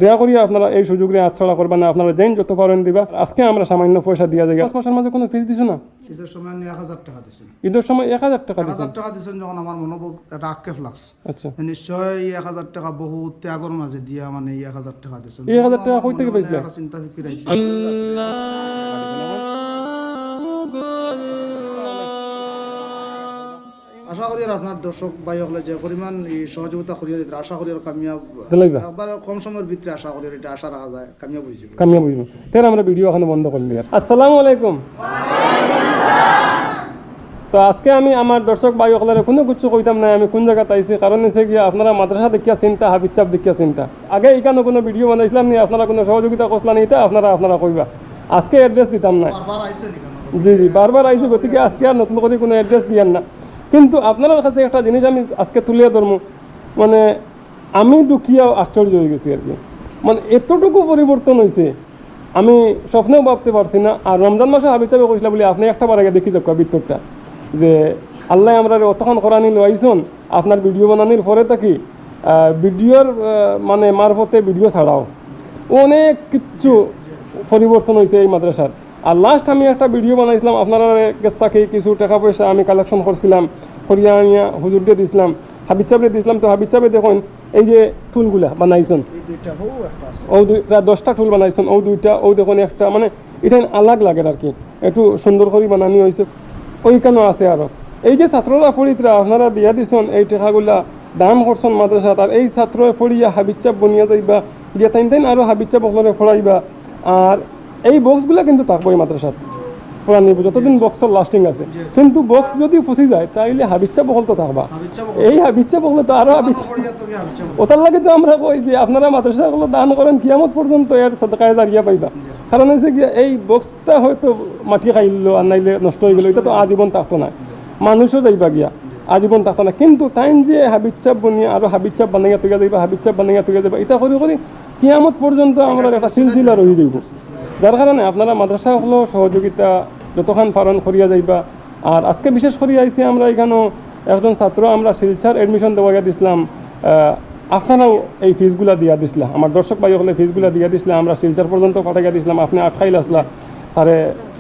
দয়া করিয়া আপনারা এই সুযোগে হাতছাড়া করবেন না, আপনারা যেন যত পারেন দিবা। আজকে আমরা সামান্য পয়সা দিয়া যাই। 5 মাসের মাঝে কোনো ফিস দিছো না? ঈদের সময় আমি 1000 টাকা দিয়েছি। ঈদের সময় 1000 টাকা দিছো? 1000 টাকা দিয়েছেন যখন আমার মনোবল একটা আক্ষেপ লাগছে। আচ্ছা, নিশ্চয় 1000 টাকা বহু ত্যাগের মাঝে দিয়া মানে 1000 টাকা দিয়েছেন। এই 1000 টাকা কই থেকে পাইছিলা? একটা চিন্তা ফিকির আইছে। আশা করি আর আপনার দর্শক ভাই হলে যে পরিমাণ এই সহযোগিতা করিয়া দিতে আশা করি আর কামিয়াব দিলাইবা? একবার কম সময়ের ভিতরে আশা করি এটা আশা রাখা যায় কামিয়াব হইছে। কামিয়া বুঝবো তাহলে আমরা ভিডিও এখানে বন্ধ করে দিই। আসসালামু আলাইকুম। তো আজকে আমি আমার দর্শক ভাই সকলের কোনো কিছু কইতাম না আমি কোন জায়গাতে আইছি, কারণ হচ্ছে গিয়ে আপনারা মাদ্রাসা দেখিয়া চিন্তা, হাবিজ চাপ দেখিয়া চিন্তা। আগে এখানে কোনো ভিডিও বানাইছিলাম নি, আপনারা কোনো সহযোগিতা করছিলেন এটা আপনারা কইবা। আজকে অ্যাড্রেস দিতাম না। বারবার আইছে নি কেন? জি বারবার আইছি, গতিকে আজকে আর নতুন করে কোনো অ্যাড্রেস দিয়ান না। কিন্তু আপনার কাছে একটা জিনিস আমি আজকে তুলে ধরবো, মানে আমি দুঃখিয়া আশ্চর্য হয়ে গেছি আর কি। মানে এতটুকু পরিবর্তন হয়েছে আমি স্বপ্নেও ভাবতে পারছি না। আর রমজান মাসে হাবিজ সাহেব কইছিলা বলে আপনি একটা বার আগে দেখি যাক ভিতরটা যে আল্লাহ আমরা অতক্ষণ করানি লইছন আপনার ভিডিও বানানির পরে থাকি ভিডিওর মানে মারফতে ভিডিও ছাড়াও অনেক কিছু পরিবর্তন হয়েছে এই মাদ্রাসার। আর লাস্ট আমি একটা ভিডিও বানাইছিলাম আপনারা কাছ থেকে কিছু টাকা পয়সা আমি কালেকশন করছিলাম, করিয়া আনিয়া হুজুরকে দিয়েছিলাম, হাবিজ সাহেবরে দিয়েছিলাম। তো হাবিজ সাহেবে দেখুন এই যে টুলগুলা বানাইছেন, এই দুইটা হও একটা আছে। ও দুইটা 10টা টুল বানাইছেন, ও দুইটা ও দেখুন একটা, মানে এটা আলাগ লাগে আর কি, একটু সুন্দর করে বানানি হয়েছে। ওইখানে আছে আরও এই যে ছাত্ররা ফরিদরা আপনারা দিয়া দিছেন এই টাকাগুলা দান করছেন মাদ্রাসাত। আর এই ছাত্র ফড়িয়া হাবিজ চাপ বনিয়া যাইবা গিয়া তাইন আরও হাবিজ চাপ আপনারা ফড়াইবা। আর এই বক্সগুলা কিন্তু থাকবো এই মাদ্রাসাত ফোড়া নিব যতদিন বক্সের লাস্টিং আছে। কিন্তু বক্স যদি ফসি যায় তাইলে হাবিজ চাপ বকল তো থাকবা। এই হাবিজ চাপ বকলে তো আরও হাবিজ ওটার লাগে তো আমরা কই যে আপনারা মাদ্রাসাগুলো দান করেন কিয়ামত পর্যন্ত এর সদকায়ে জারিয়া পাইবা। কারণ হচ্ছে গিয়া এই বক্সটা হয়তো মাটি খাইলো আর নাইলে নষ্ট হয়ে গেলো, এটা তো আজীবন থাকতো না, মানুষও যাইবা গিয়া আজীবন থাকতো না। কিন্তু তাইন যে হাবিজ চাপ বনিয়া আরও হাবিজ চাপ বানাইয়া তুইয়া যাইবা, হাবিজ চাপ বানাইয়া তুইয়া যাইবা, এটা করি করি কিয়ামত পর্যন্ত আমরা একটা সিলসিলা রয়ে যাইব। যার কারণে আপনারা মাদ্রাসা হলো সহযোগিতা যতক্ষণ পারেন করিয়া যাইবা। আর আজকে বিশেষ করে আইছি আমরা এখানেও একজন ছাত্র আমরা শিলচার এডমিশন দেওয়া দিছিলাম, আপনারাও এই ফিসগুলা দিয়া দিছিলাম, আমার দর্শক ভাই হলে ফিসগুলা দিয়া দিছিলাম, আমরা শিলচার পর্যন্ত পাঠাইয়া দিছিলাম, আপনি আটকাইল আসলা তারে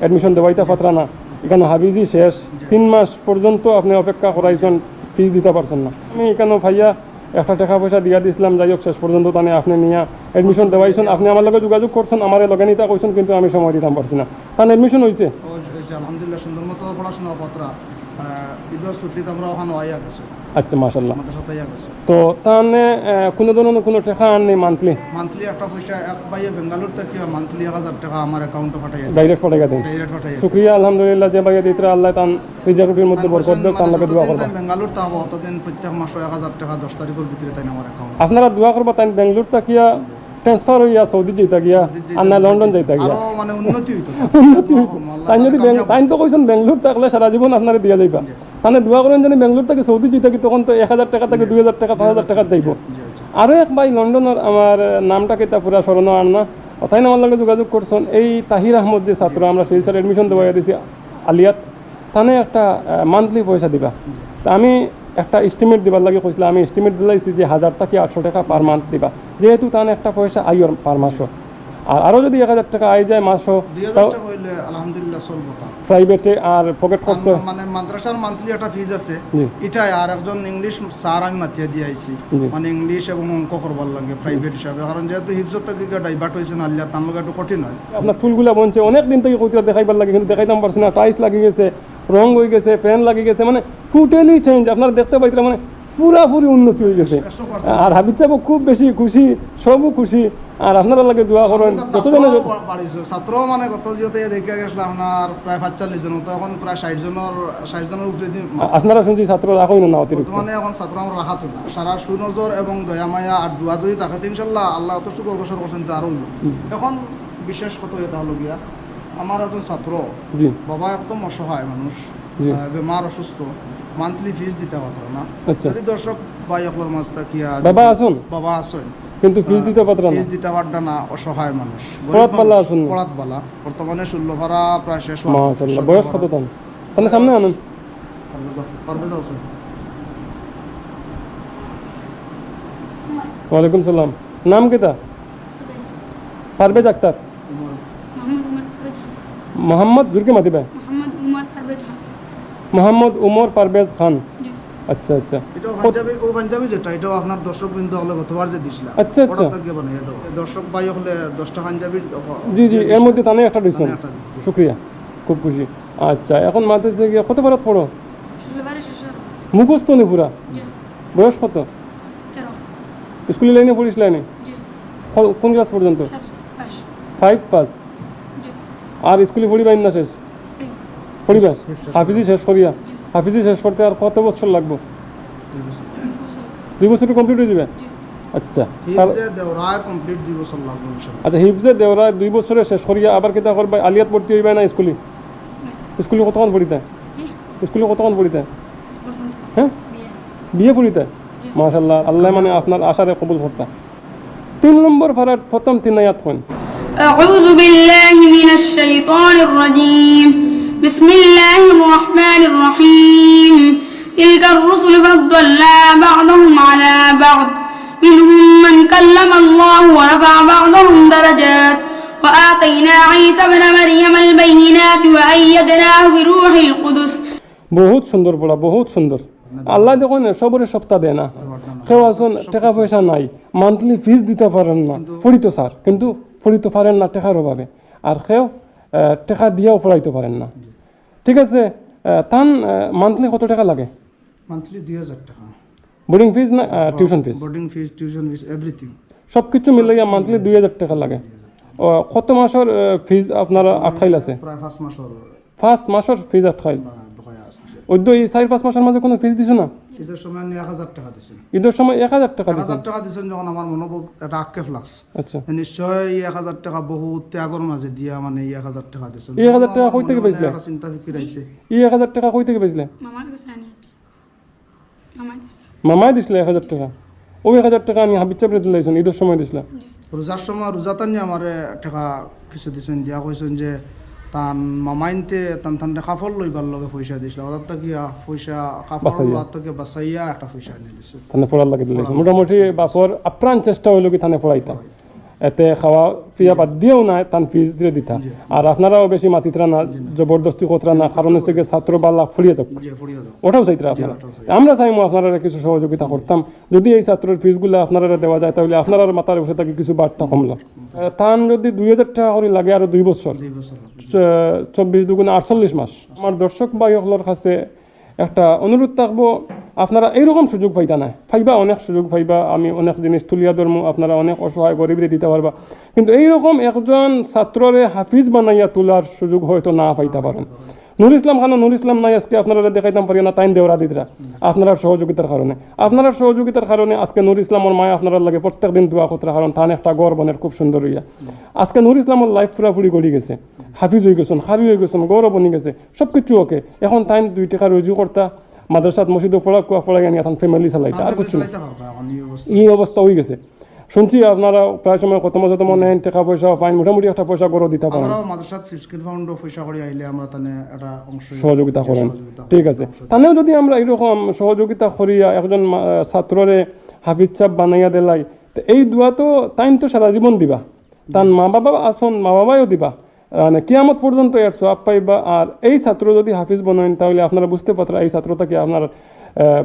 এডমিশন দেওয়াইতে পাত্রা না। এখানে হাবিজি শেষ 3 মাস পর্যন্ত আপনি অপেক্ষা করাইছেন, ফিস দিতে পারছেন না। আমি এখানেও ভাইয়া একটা টাকা পয়সা দিয়া দিছিলাম, যাই হোক শেষ পর্যন্ত তানে আপনি নিয়ে এডমিশন দেওয়াইছেন, আপনি আমার লগে যোগাযোগ করছেন, আমার লগে নিতে কইছেন, কিন্তু আমি সময় দিতাম পারছি না। তার এডমিশন হয়েছে আলহামদুলিল্লাহ সুন্দর মতো পড়াশোনা পত্রা ঈদের ছুটিতে আমরা ওখানে আইয়া গেছি। আচ্ছা মাশাআল্লাহ। আমাদের সাথে আইয়া গেছে। তো তাহলে কোনো ধরনের কোনো টাকা আর নেই মান্থলি একটা পয়সা এক ভাইয়ে বেঙ্গালুর থেকে মান্থলি 1000 টাকা আমার অ্যাকাউন্টে পাঠাইয়া ডাইরেক্ট পাঠাইয়া দেন। শুকরিয়া আলহামদুলিল্লাহ যে ভাইয়া দিতরা আল্লাহ তান রিজার্ভের মধ্যে বরকত দেন, তার লগে দোয়া করবা। বেঙ্গালুর তা অতদিন প্রত্যেক মাসে 1000 টাকা 10 তারিখের ভিতরে তাই আমার অ্যাকাউন্ট আপনারা দোয়া করবা তাই বেঙ্গালুর তাকিয়া ট্রান্সফার হইয়া সৌদি যাইতা গিয়া আর না লন্ডন যাইতা গিয়া আরো মানে উন্নতি হইতো। তাই যদি তাই তো কইছেন বেঙ্গালুর থাকলে সারা জীবন আপনারা দিয়া যাইবা, তাহলে দোয়া করেন যেন বেঙ্গালুর থেকে সৌদি যাইতা কি তখন তো 1000 টাকা থেকে 2000 টাকা 5000 টাকা যাইব। আরও এক ভাই লন্ডনের আমার নামটা কেতা পুরা স্মরণ আর না, তাই আমার লগে যোগাযোগ করছেন, এই তাহির আহমদ যে ছাত্র আমরা শিলচর এডমিশন দেওয়া দিয়েছি আলিয়াত, তানে একটা মান্থলি পয়সা দিবা। তা আমি একটা এস্টিমেট দিবার লাগে কইছিলাম, আমি এস্টিমেট দিলাইছি যে 1000 থেকে 800 টাকা পার মান্থ দিবা, যেহেতু তানে একটা পয়সা আইয়র পার মাসও। আর আরও যদি 1000 টাকা আই যায় মাসও 2000 টাকা হইলে আলহামদুলিল্লাহ চলবো। তা প্রাইভেটে আর পকেট খরচ মানে মাদ্রাসার মান্থলি একটা ফিজ আছে, এটাই আর একজন ইংলিশ স্যার আমি মাতিয়া দিয়ে আইছি, মানে ইংলিশ এবং অঙ্ক করবার লাগে প্রাইভেট হিসাবে। কারণ যেহেতু হিফজত থেকে ডাইভার্ট হয়েছে না আল্লাহ তার লগে একটু কঠিন হয়। আপনার ফুলগুলা বনছে অনেক দিন থেকে কইতে দেখাইবার লাগে, কিন্তু দেখাইতাম পারছি না, টাইলস লাগি গেছে, রং হয়ে গেছে, ফ্যান লাগি গেছে, মানে টোটালি চেঞ্জ আপনারা দেখতে পাইছিলেন, মানে পুরাপুরি উন্নতি হয়ে গেছে। আর হাবিজ সাহেব খুব বেশি খুশি, সবও খুশি। আর আপনারা লাগে দোয়া করেন যতজনে ছাত্র মানে কত যেতে দেখে গেছিল আপনার প্রায় 45 জন, তো এখন প্রায় 60 জনের উপরে আপনারা শুনছি ছাত্র রাখই না অতিরিক্ত, মানে এখন ছাত্র আমরা রাখা তো না। সারা সুনজর এবং দয়ামায়া আর দোয়া যদি থাকে ইনশাল্লাহ আল্লাহ অতটুকু অগ্রসর করছেন তো আরও। এখন বিশেষ কত এটা হলো গিয়া আমার একজন ছাত্র বাবা একদম অসহায় মানুষ, বেমার অসুস্থ, মান্থলি ফিস দিতে পারত না। যদি দর্শক ভাই আপনার মাঝ থাকিয়া বাবা আসেন কিন্তু ফিস দিতে পারত না, ফিস দিতে পারত না, অসহায় মানুষ, পড়াত বালা, বর্তমানে 16 ভাড়া প্রায় শেষ হওয়া। মাশাআল্লাহ। বয়স কত তান? তাহলে সামনে আনুন পারবে যাও। ওয়ালাইকুম সালাম। নাম কিতা? পারভেজ আক্তার, মোহাম্মদ উমর পারভেজ খান, মোহাম্মদ জুরকে মাতিবে, মোহাম্মদ উমর পারভেজ খান। মোহাম্মদ উমর পারভেজ খান। জি। আচ্ছা আচ্ছা এটাও পাঞ্জাবি যেটা এটাও আপনার দর্শক বিন্দু হলে গতবার যে দিছিলাম আচ্ছা, আচ্ছা। ওটা গিয়ে বানাইয়া দাও দর্শক ভাই হলে 10টা পাঞ্জাবি জি জি, এর মধ্যে তানে একটা দিচ্ছেন, একটা দিছি। শুক্রিয়া, খুব খুশি। আচ্ছা, এখন মাদ্রাসা গিয়ে কত পারাত পড়ো? ষোলোবারে শেষের মুখস্থ নি পুরা? জি। বয়স কত? 13। স্কুলে লাইনে পড়িস লাইনে? জি। কোন ক্লাস পর্যন্ত? ক্লাস 5। 5 পাস। জি। আর স্কুলে পড়িবাই না শেষ? প্রেম। পড়িবা হাফিজি শেষ করিয়া? জি। হাফিজি শেষ করতে আর কত বছর লাগবে? বুঝলাম। 2 বছর কমপ্লিট হয়ে যাবে? জি। আচ্ছা হিফজে দেওরায় কমপ্লিট 2 বছর লাগবে ইনশাআল্লাহ। আচ্ছা, হিফজে দেওরা 2 বছরে শেষ করিয়া আবার কিতা করবা? আলিয়াত ভর্তি হইবা না স্কুলে? স্কুলে। স্কুলে কতক্ষণ পড়িতে? জি। স্কুলে কতক্ষণ পড়িতে? পর্যন্ত। হ্যাঁ, বিয়ে। বিয়ে পড়িতে? জি। মাশাআল্লাহ, আল্লাহ মানে আপনার আশারে কবুল করতা। 3 নম্বর ফারাত প্রথম 3 আয়াত কোন? أعوذ بالله من الشيطان الرجيم بسم الله الرحمن الرحيم تلك الرسل فضلنا بعضهم على بعض منهم من كلم الله ورفع بعضهم درجات وآتينا عيسى ابن مريم البينات وأيدناه بروح القدس বহুত সুন্দর পড়া, বহুত সুন্দর। আল্লাহ দেখুন সবরে সপ্তাহ দেয় না, কেউ আসুন টাকা পয়সা নাই, মান্থলি ফিস দিতে পারেন না, পড়িত স্যার কিন্তু পড়িতে পারেন না টাকার অভাবে, আর কেউ টাকা দিয়েও পড়াইতে পারেন না। ঠিক আছে, তান মান্থলি কত টাকা লাগে? মান্থলি 2000 টাকা বোর্ডিং ফিস না টিউশন ফিস? বোর্ডিং ফিস, টিউশন ফিস, এভরিথিং সব কিছু মিলাইয়া মান্থলি 2000 টাকা লাগে। কত মাসের ফিস আপনারা আটকাইল আছে? প্রায় 5 মাস হল 5 মাসের ফিস আটকাইল। বকায়া আছে। ওই এই 4-5 মাসের মাঝে কোনো ফিস দিছো না? ঈদের সময় আমি 1000 টাকা দিছি। ঈদের সময় 1000 টাকা দিছো? 1000 টাকা দিছেন যখন আমার মনে একটা আক্ষেপ লাগছে। আচ্ছা, নিশ্চয় 1000 টাকা বহুত ত্যাগর মাঝে দিয়া মানে 1000 টাকা দিছেন। 1000 টাকা কই থেকে পাইছিলে? একটা চিন্তা ফিকির আইছে। 1000 টাকা কই থেকে পাইছিলে? মামার কাছে আনি মামা দিছে। মামাই দিছিল 1000 টাকা? ওই 1000 টাকা আমি হাবিব চাপড়ে দিলাইছেন ঈদের সময় দিছিলাম? রোজার সময় রোজাতানি আমারে টাকা কিছু দিছেন দিয়া কইছেন যে তান মামাইনতে তান কাপড় লইবার লগে পয়সা দিছিল। ওদের তো কি পয়সা কাপড় বাসাইয়া। লোয়ার থেকে বাসাইয়া একটা পয়সা এনে দিছে। থানে পড়ার লাগে দিলাইছেন। মোটামুটি বাপর আপ্রাণ চেষ্টা হইল কি থানে পড়াইতাম, এতে খাওয়া পিয়া বাদ দিয়েও না, তান ফিস দিয়ে দিতাম। আর আপনারাও বেশি মাতিতরা না, জবরদস্তি কতরা না, কারণ হচ্ছে গিয়ে ছাত্র বাল্লা ফুরিয়ে যাক, যে ফুরিয়ে দাও। ওটাও চাইতরা আপনারা। আমরা চাইমো আপনারা কিছু সহযোগিতা করতাম, যদি এই ছাত্রের ফিসগুলো আপনারা দেওয়া যায় তাহলে আপনারা মাথার বসে থাকি কিছু বার্তা কমলো। তান যদি 2000 টাকা করে লাগে আরো 2 বছর, 2 বছর 24 দুগুণে 48 মাস। আমার দর্শক ভাইসকলের কাছে একটা অনুরোধ থাকবো, আপনারা এইরকম সুযোগ পাইতা না, পাইবা অনেক সুযোগ পাইবা, আমি অনেক জিনিস তুলিয়া ধরমু, আপনারা অনেক অসহায় গরিবরে দিতে পারবা, কিন্তু এইরকম একজন ছাত্ররে হাফিজ বানাইয়া তোলার সুযোগ হয়তো না পাইতে পারেন। নুর ইসলাম খান, নুর ইসলাম নাই আজকে আপনারা দেখাইতাম পারি না, তাইন দেওরা দিতরা আপনার সহযোগিতার কারণে। আপনার সহযোগিতার কারণে আজকে নুর ইসলামের মায় আপনার লাগে প্রত্যেক দিন দোয়া করতে, কারণ তান একটা গড় বনের খুব সুন্দর হইয়া আজকে নুর ইসলামের লাইফ পুরাপুরি গড়ি গেছে, হাফিজ হয়ে গেছেন, হারি হয়ে গেছেন, গৌরব বনি গেছে, সব কিছু ওকে। এখন তাইন 2 টাকা রুজু করতা, মাদ্রাসাত মসজিদে পড়াই আনি এখন ফ্যামিলি চালাইতা, আর কিছু না। এই অবস্থা হয়ে গেছে। শুনছি আপনারা প্রায় সময় কত নেন, টাকা পয়সা পাইন, মোটামুটি একটা পয়সা গড় দিতে পারেন, আমরাও মাদ্রাসাত ফিসকিল ফাউন্ড পয়সা করে আইলে আমরা তানে একটা অংশ সহযোগিতা করেন। ঠিক আছে, তাহলেও যদি আমরা এরকম সহযোগিতা করিয়া একজন ছাত্ররে হাফিজ সাহেব বানাইয়া দিলাই, তো এই দোয়া তো তাইন তো সারা জীবন দিবা, তার মা বাবা আসুন, মা বাবাও দিবা, মানে কিয়ামত পর্যন্ত এর সওয়াব পাইবা। আর এই ছাত্র যদি হাফিজ বানাইন তাহলে আপনারা বুঝতে পারবেন এই ছাত্রটাকে আপনার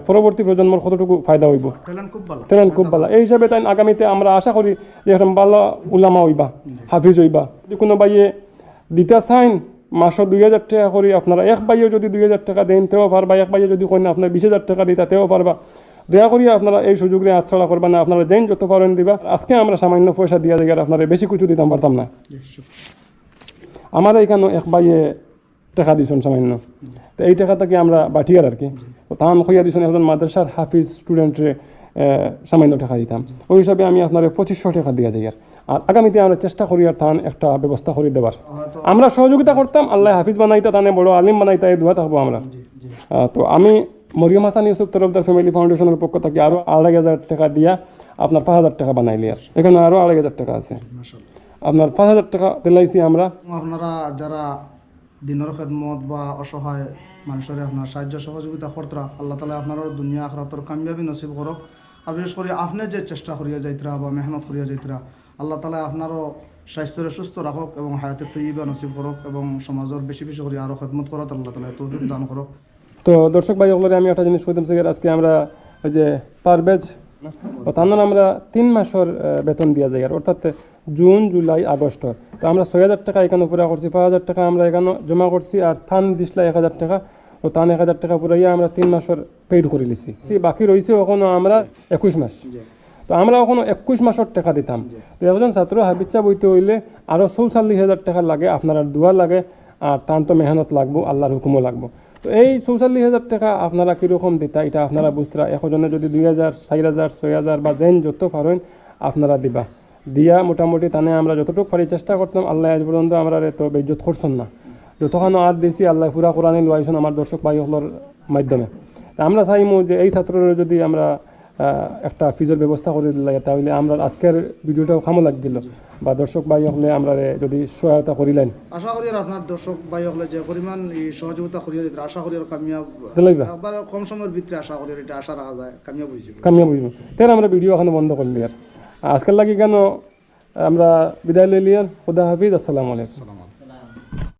পরবর্তী প্রজন্মের কতটুকু ফায়দা হইব, ট্যালেন্ট খুব ভালো। এই হিসাবে তাই আগামীতে আমরা আশা করি যে একটা ভালো উলামা হইবা, হাফিজ হইবা। যদি কোনো বাইয়ে দিতে চাইন মাসে 2000 টাকা করি, আপনারা এক বাইয়ে যদি 2000 টাকা দেন তেও পারবা, এক বাইয়ে যদি কইন আপনার 20,000 টাকা দিতা তেও পারবা। দয়া করিয়া আপনারা এই সুযোগে হাতছাড়া করবেন না, আপনারা দেন যত পারেন দিবা। আজকে আমরা সামান্য পয়সা দিয়া জায়গায় আপনারা বেশি কিছু দিতাম পারতাম না। আমার এখানে এক বাইয়ে টাকা দিয়েছেন সামান্য, তো এই টাকাটাকে আমরা বাটিয়ার আর কি তান হইয়া দিয়েছেন একজন মাদ্রাসার হাফিজ স্টুডেন্টরে সামান্য টাকা দিতাম। ওই হিসাবে আমি আপনার 2500 টাকা দিয়া যাই। আর আগামীতে আমরা চেষ্টা করি আর তান একটা ব্যবস্থা করে দেবার, আমরা সহযোগিতা করতাম, আল্লাহ হাফিজ বানাইতা, তানে বড় আলিম বানাইতা, এই দোয়া থাকবো আমরা। তো আমি মরিয়ম হাসান ইউসুফ তরফদার ফ্যামিলি ফাউন্ডেশনের পক্ষ থেকে আরও 2,500 টাকা দিয়া আপনার 5,000 টাকা বানাইলি। আর এখানে আরও 2,500 টাকা আছে, আপনার 5,000 টাকা দিলাইছি আমরা। আপনারা যারা দিনের খেদমত বা অসহায় মানুষের আপনার সাহায্য সহযোগিতা করতরা, আল্লাহ তালা আপনার দুনিয়া আখরাতর কামিয়াবি নসিব করক। আর বিশেষ করে আপনি যে চেষ্টা করিয়া যাইতরা বা মেহনত করিয়া যাইতরা, আল্লাহ তালা আপনারও স্বাস্থ্যের সুস্থ রাখক এবং হায়াতের তৈবা নসিব করক এবং সমাজের বেশি বেশি করে আরও খেদমত করত আল্লাহ তালা তৌফিক দান করক। তো দর্শক ভাই ওগুলোর আমি একটা জিনিস কইতাম স্যার, আজকে আমরা ওই যে পারভেজ তার আমরা 3 মাসের বেতন দিয়া যায়, অর্থাৎ জুন জুলাই আগস্ট। তো আমরা 6,000 টাকা এখানে পুরা করছি, 5,000 টাকা আমরা এখানে জমা করছি, আর থান দিসলা 1,000 টাকা। ও থান 1,000 টাকা পুরাইয়া আমরা 3 মাসের পেইড করে লিছি। বাকি রয়েছে ওখানে আমরা 21 মাস। তো আমরা ওখানে 21 মাসের টাকা দিতাম। তো একজন ছাত্র হাবিচ্ছা বইতে হইলে আরও 44,000 টাকা লাগে, আপনার দোয়া লাগে, আর তান তো মেহনত লাগবো, আল্লাহর হুকুমও লাগবো। তো এই 44,000 টাকা আপনারা কীরকম দিতা এটা আপনারা বুঝতরা। একজনে যদি 2,000, 4,000, 6,000 বা যেন যত পারেন আপনারা দিবা, দিয়া মোটামুটি তানে আমরা যতটুকু পারি চেষ্টা করতাম। আল্লাহ আজ পর্যন্ত আমরা তো বেজ্জত করছেন না, যতক্ষণ আর দিছি আল্লাহ পুরা কোরআনে লুয়াইছেন আমার দর্শক ভাইসকলের মাধ্যমে। তা আমরা চাইমু যে এই ছাত্রের যদি আমরা একটা ফিজের ব্যবস্থা করে দিলে তাহলে আমরা আজকের ভিডিওটাও খামো লাগছিল, বা দর্শক ভাই হলে আমরা যদি সহায়তা করিলেন। আশা করি আর আপনার দর্শক ভাই হলে যে পরিমাণ এই সহযোগিতা করিয়া দিতে আশা করি আর কামিয়াব একবার কম সময়ের ভিতরে আশা করি এটা আশা রাখা যায় কামিয়াব বুঝবো। তাই আমরা ভিডিও এখানে বন্ধ করলি আর আজকের লাগি কেন আমরা বিদায় লইলি আর। খুদা হাফিজ, আসসালামু আলাইকুম।